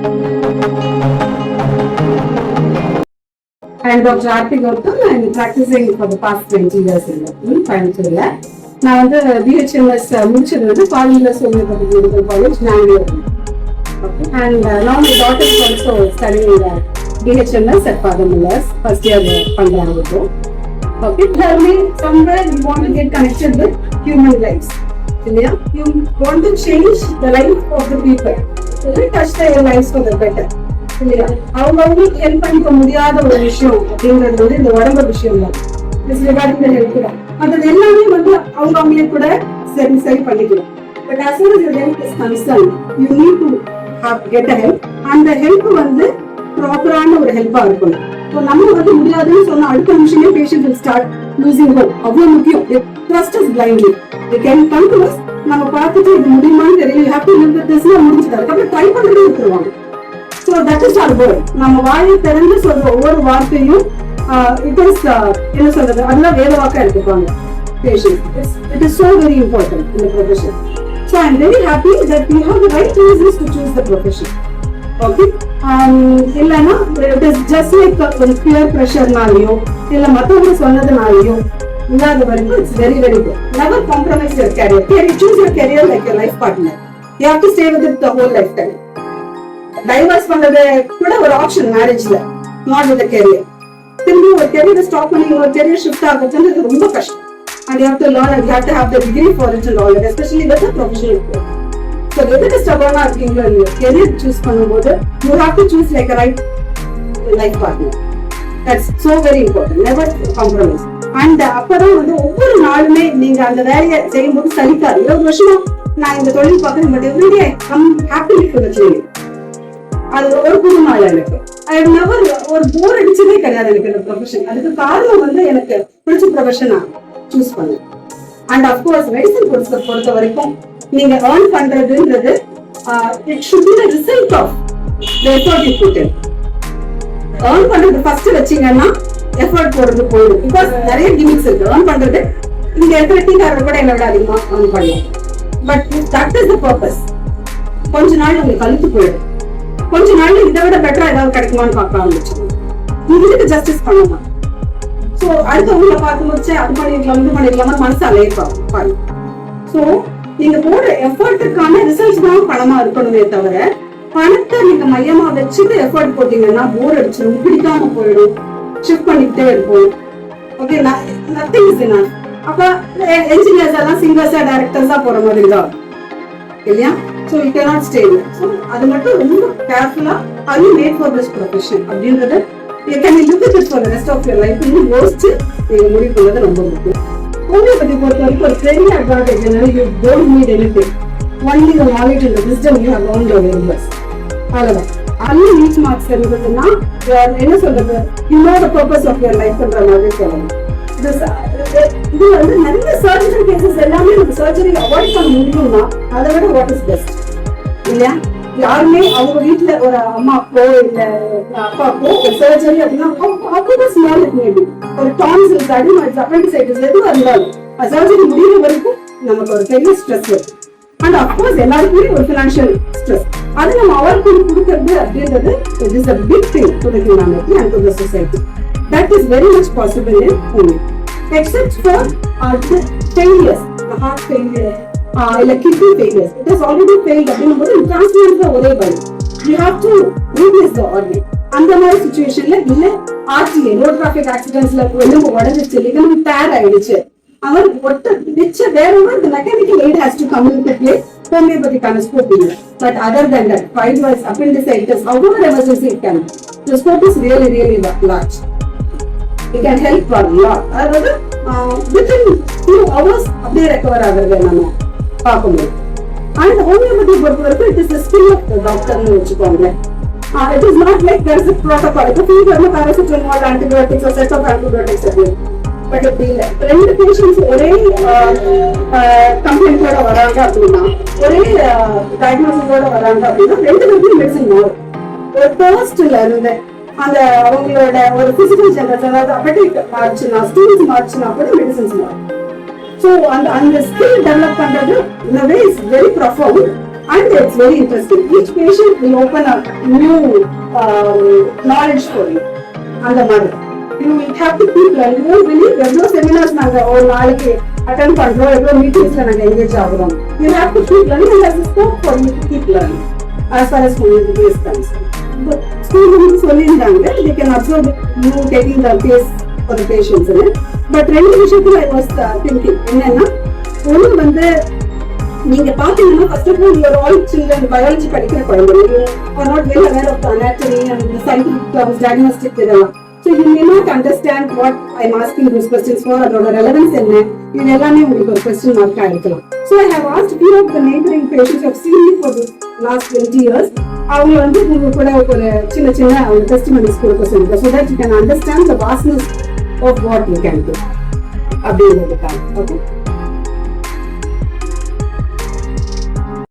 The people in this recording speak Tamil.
I'm Dr. Aarti Gautam. I'm practicing for the past 20 years in Coimbatore. நான் வந்து BHMS முடிச்சது வந்து Carmel's Homeopathic Medical College, Bangalore. Okay. And now my daughter is also studying BHMS at Father Miller's, first year பண்றாங்க. Okay. Somewhere you want to get connected with human lives. You want to change the life of the people. You touch their lives for the better. அவங்களுக்கு ஹெல்ப் பண்ணிக்க முடியாத ஒரு விஷயம் அப்படிங்கிறது வந்து இந்த உடம்பு விஷயம் தான். மற்றது எல்லாமே வந்து அவங்களே கூட சரி பண்ணிக்கலாம். But as far as your health is concerned, you need to get a help. அந்த ஹெல்ப் வந்து ப்ராப்பரான ஒரு ஹெல்ப்பா இருக்கணும். ஸோ நம்ம வந்து முடியாதுன்னு சொன்னா அடுத்த நிமிஷமே patient will start losing hope. அவ்வளவு முக்கியம். Trust us blindly. They can come to us. நம்ம பார்த்துட்டு இது முடியுமான்னு தெரியல. You have to live with this. முடிஞ்சுட்டு அதுக்கப்புறம் ட்ரை பண்ணிட்டு விட்டுருவாங்க. So that is our goal. நம்ம வாயை திறந்து சொல்ற ஒவ்வொரு வார்த்தையும் it is என்ன சொல்றது அதெல்லாம் வேத வாக்கா எடுத்துப்பாங்க patients. It is so very important in the profession. So I am very happy that we have the right reasons to choose the profession. Okay. இல்லைன்னா it is just like ஒரு peer pressure நாளையோ இல்ல மற்றவங்க சொன்னதுனாலையோ இல்லாத வரைக்கும் it's very very good. Never compromise your career. You choose your career like your life partner. You have to stay with it the whole lifetime. Divorce பண்றது கூட ஒரு ஆப்ஷன் மேரேஜ்ல, நாட் வித் கெரியர். திரும்பி ஒரு கெரியரை ஸ்டாப் பண்ணி ஒரு கெரியர் ஷிஃப்ட் ஆகுறது ரொம்ப கஷ்டம். And you have to learn and you have to have the degree for it and all, especially with professional course. So எதுக்கு ஸ்டபர்னா இருக்கீங்களோ இல்லையோ கெரியர் சூஸ் பண்ணும்போது you have to choose like right life partner. That's so very important. Never compromise. And அப்பதான் வந்து ஒவ்வொரு நாளுமே நீங்க அந்த வேலையை செய்யும்போது சலிக்காது. 20 வருஷமா நான் இந்த தொழில் பார்க்கறேன், but everyday come happily to the training. அது ஒரு புது நாள் எனக்கு. ஐ ஹவ் நெவர் ஒரு போர் அடிச்சதே கிடையாது எனக்கு இந்த ப்ரொஃபஷன். அதுக்கு காரணம் வந்து எனக்கு பிடிச்ச ப்ரொஃபஷன் நான் சூஸ் பண்ணேன். அண்ட் அஃப்கோர்ஸ் மெடிசன் கோர்ஸை பொறுத்த வரைக்கும் நீங்க ஏர்ன் பண்றதுன்றது it should be the result of the effort you put in. Earn பண்றது ஃபர்ஸ்ட் வச்சீங்கன்னா எஃபோர்ட் போடுறது போயிடும். பிகாஸ் நிறைய கிமிக்ஸ் இருக்கு. ஏர்ன் பண்றது இங்க இருக்கிற டீக்காரர் கூட என்னை விட அதிகமா ஏர்ன் பண்ணலாம். But that is the purpose. கொஞ்ச நாள் உங்களுக்கு கழுத்து போயிடும். கொஞ்ச நாள் இதை விட பெட்டரா ஏதாவது கிடைக்குமான்னு பார்க்க ஆரம்பிச்சோம். இதுக்கு ஜஸ்டிஸ் பண்ணலாம். சோ அடுத்தவங்களை பார்த்து முடிச்சு அது பண்ணிருக்கலாம் இது பண்ணிருக்காம மனசு அலையிருப்பாங்க. சோ நீங்க போடுற எஃபர்ட்டுக்கான ரிசல்ட்ஸ் தான் பணமா இருக்கணுமே தவிர பணத்தை நீங்க மையமா வச்சுட்டு எஃபர்ட் போட்டீங்கன்னா போர் அடிச்சிடும், பிடிக்காம போயிடும், ஷிஃப்ட் பண்ணிக்கிட்டே இருக்கும். Okay, nothing is enough. அப்ப என்ஜினியர்ஸ் எல்லாம் சிங்கர்ஸா டைரக்டர்ஸா போற மாதிரி தான் இல்லையா? So you cannot stay there. So அது மட்டும் ரொம்ப கேர்ஃபுல்லா are you made for this profession அப்படின்றது you can look at it for the rest of your life. நீங்க யோசிச்சு நீங்க முடிவு பண்ணது ரொம்ப முக்கியம். ஹோமியோபதி பொறுத்த வரைக்கும் ஒரு பெரிய அட்வான்டேஜ் என்னன்னா you don't need anything. Only the knowledge and the wisdom you have learned over the years. அவ்வளவுதான். அல்ல ரீச் மார்க்ஸ் இருந்ததுன்னா என்ன சொல்றது you know the purpose of your life என்ற மாதிரி சொல்லணும். இது வந்து நிறைய சர்ஜரி கேசஸ் எல்லாமே நமக்கு சர்ஜரி அவாய்ட் பண்ண முடியும்னா அதை விட வாட் இஸ் பெஸ்ட் இல்லையா? யாருமே அவங்க வீட்டுல ஒரு அம்மாக்கோ இல்ல அப்பாக்கோ ஒரு சர்ஜரி அப்படின்னா அவங்க ஸ்மால் மேபி ஒரு டான்சில்ஸ் அடிமைட்ஸ் அப்பெண்டிசைட்டிஸ் எதுவா இருந்தாலும் சர்ஜரி முடிகிற வரைக்கும் நமக்கு ஒரு பெரிய ஸ்ட்ரெஸ் வரும். அண்ட் அப்கோர்ஸ் எல்லாருக்குமே ஒரு பினான்சியல் ஸ்ட்ரெஸ். அது நம்ம அவாய்ட் பண்ணி கொடுக்கறது அப்படின்றது it is a big thing to the humanity and to the society. That is very much possible in Pune, except for the failures, the heart failure, like kidney failures. It has already failed. அப்படிங்கும்போது transplant தான் ஒரே வழி. You have to replace the organ. அந்த மாதிரி சிச்சுவேஷன்ல இல்ல RTA road traffic accidents-ல எலும்பு உடைஞ்சிச்சு, ligament tear ஆயிடுச்சு, அவர் ஒட்ட நிச்ச wherever the mechanical aid has to come into play. Homeopathic scope இல்லை. But other than that, fibroids, appendicitis, however emergency it can, the scope is really really large. It can help a lot. அதாவது within 2 hours அப்படியே ரெக்கவர் ஆகுறது நம்ம பார்க்க முடியும். அண்ட் ஹோமியோபதி பொறுத்த வரைக்கும் it is a skill of the doctor னு வச்சுக்கோங்களேன். It is not like there is a protocol. இப்போ ஃபீவர்ல paracetamol, antibiotics, or set of antibiotics அப்படின்னு. பட் இப்படி இல்லை. 2 பேஷண்ட்ஸ் ஒரே கம்ப்ளைண்டோட வராங்க அப்படின்னா, ஒரே டயக்னோசிஸோட வராங்க அப்படின்னா 2 பேருக்கும் மெடிசன் மாறும். ஒரு ஃபர்ஸ்ட்ல இருந்து அந்த அவங்களோட ஒரு பிசிக்கல் ஜெனரேஷன், அதாவது அப்பெட்டிக் மாறுச்சுன்னா, ஸ்டூல்ஸ் மாறுச்சுன்னா கூட மெடிசன்ஸ் மாறும். ஸோ அந்த ஸ்கில் டெவலப் பண்றது in a way is very profound. And it's very interesting. Each patient will open up new knowledge for you. And the mother. You will have to keep learning. You won't believe எவ்வளோ செமினார்ஸ் நாங்கள் ஒரு நாளைக்கு அட்டென்ட் பண்றோம், எவ்வளோ மீட்டிங்ஸ்ல நாங்கள் engage ஆகுறோம். You have to keep learning and there's a scope for you to keep learning as far as community is concerned. But school வந்து சொல்லியிருந்தாங்க, they can observe you taking the case for the patients. But ரெண்டு விஷயத்துல I was thinking என்னன்னா, ஒன்று வந்து நீங்க பாத்தீங்கன்னா first of all you are all children biology படிக்கிற குழந்தைங்க, you are not well aware of the anatomy and the scientific terms, diagnostic இதெல்லாம். So you may not understand what I am asking those questions for, அதோட relevance என்ன, இது எல்லாமே உங்களுக்கு ஒரு question mark இருக்கலாம். So I have asked few of the neighboring patients who have seen me for the last 20 years, அவங்க வந்து உங்க கூட ஒரு சின்ன சின்ன அவங்க testimonies கொடுக்க சொல்லுங்க, so that you can understand the vastness of what you can do அப்படிங்கிறதுக்காக. Okay.